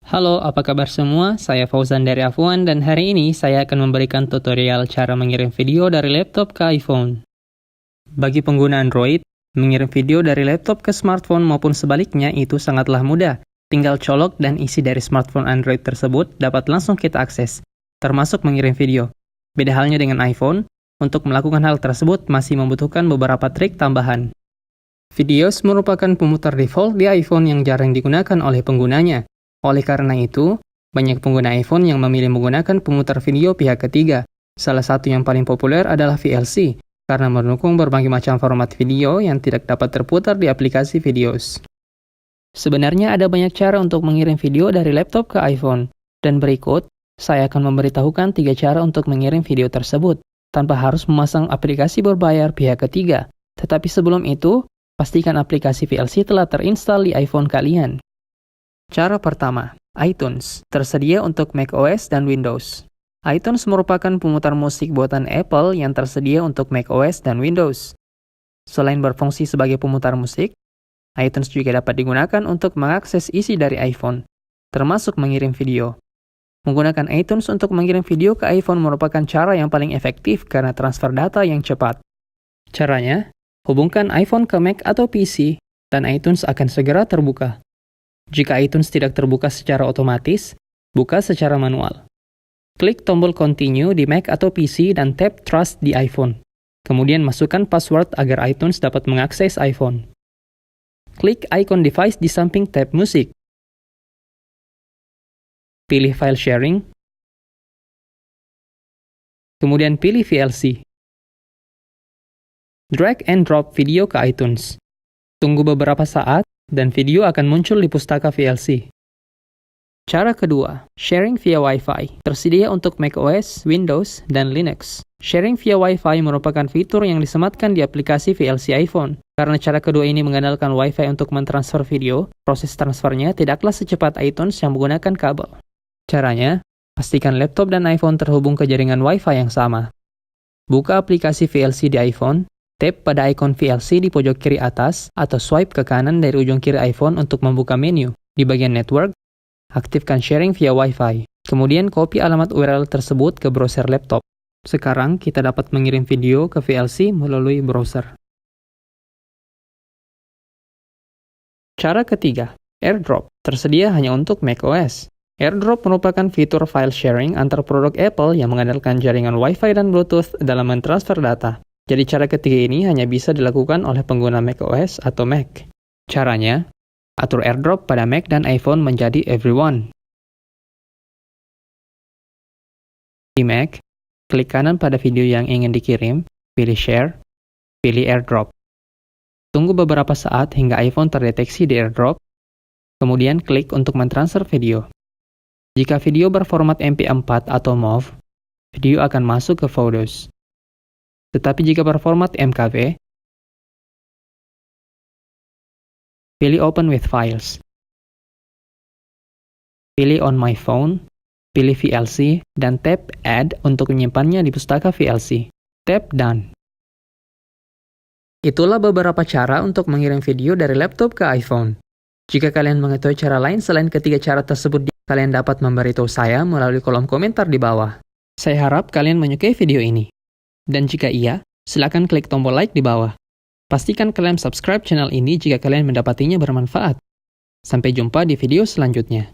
Halo, apa kabar semua? Saya Fauzan dari Afwan dan hari ini saya akan memberikan tutorial cara mengirim video dari laptop ke iPhone. Bagi pengguna Android, mengirim video dari laptop ke smartphone maupun sebaliknya itu sangatlah mudah. Tinggal colok dan isi dari smartphone Android tersebut dapat langsung kita akses, termasuk mengirim video. Beda halnya dengan iPhone, untuk melakukan hal tersebut masih membutuhkan beberapa trik tambahan. Videos merupakan pemutar default di iPhone yang jarang digunakan oleh penggunanya. Oleh karena itu, banyak pengguna iPhone yang memilih menggunakan pemutar video pihak ketiga. Salah satu yang paling populer adalah VLC, karena mendukung berbagai macam format video yang tidak dapat terputar di aplikasi Videos. Sebenarnya ada banyak cara untuk mengirim video dari laptop ke iPhone, dan berikut, saya akan memberitahukan 3 cara untuk mengirim video tersebut, tanpa harus memasang aplikasi berbayar pihak ketiga. Tetapi sebelum itu, pastikan aplikasi VLC telah terinstall di iPhone kalian. Cara pertama, iTunes, tersedia untuk macOS dan Windows. iTunes merupakan pemutar musik buatan Apple yang tersedia untuk macOS dan Windows. Selain berfungsi sebagai pemutar musik, iTunes juga dapat digunakan untuk mengakses isi dari iPhone, termasuk mengirim video. Menggunakan iTunes untuk mengirim video ke iPhone merupakan cara yang paling efektif karena transfer data yang cepat. Caranya, hubungkan iPhone ke Mac atau PC, dan iTunes akan segera terbuka. Jika iTunes tidak terbuka secara otomatis, buka secara manual. Klik tombol Continue di Mac atau PC dan tap Trust di iPhone. Kemudian masukkan password agar iTunes dapat mengakses iPhone. Klik ikon device di samping tab Musik. Pilih File Sharing. Kemudian pilih VLC. Drag and drop video ke iTunes. Tunggu beberapa saat, dan video akan muncul di pustaka VLC. Cara kedua, sharing via Wi-Fi, tersedia untuk macOS, Windows, dan Linux. Sharing via Wi-Fi merupakan fitur yang disematkan di aplikasi VLC iPhone. Karena cara kedua ini mengandalkan Wi-Fi untuk mentransfer video, proses transfernya tidaklah secepat iTunes yang menggunakan kabel. Caranya, pastikan laptop dan iPhone terhubung ke jaringan Wi-Fi yang sama. Buka aplikasi VLC di iPhone, tap pada ikon VLC di pojok kiri atas atau swipe ke kanan dari ujung kiri iPhone untuk membuka menu. Di bagian Network, aktifkan sharing via Wi-Fi. Kemudian copy alamat URL tersebut ke browser laptop. Sekarang kita dapat mengirim video ke VLC melalui browser. Cara ketiga, AirDrop, tersedia hanya untuk macOS. AirDrop merupakan fitur file sharing antar produk Apple yang mengandalkan jaringan Wi-Fi dan Bluetooth dalam mentransfer data. Jadi cara ketiga ini hanya bisa dilakukan oleh pengguna macOS atau Mac. Caranya, atur AirDrop pada Mac dan iPhone menjadi Everyone. Di Mac, klik kanan pada video yang ingin dikirim, pilih Share, pilih AirDrop. Tunggu beberapa saat hingga iPhone terdeteksi di AirDrop, kemudian klik untuk mentransfer video. Jika video berformat MP4 atau MOV, video akan masuk ke Photos. Tetapi jika berformat MKV, pilih Open with Files. Pilih On My Phone, pilih VLC, dan tap Add untuk menyimpannya di pustaka VLC. Tap Done. Itulah beberapa cara untuk mengirim video dari laptop ke iPhone. Jika kalian mengetahui cara lain selain ketiga cara tersebut, kalian dapat memberitahu saya melalui kolom komentar di bawah. Saya harap kalian menyukai video ini. Dan jika iya, silakan klik tombol like di bawah. Pastikan kalian subscribe channel ini jika kalian mendapatinya bermanfaat. Sampai jumpa di video selanjutnya.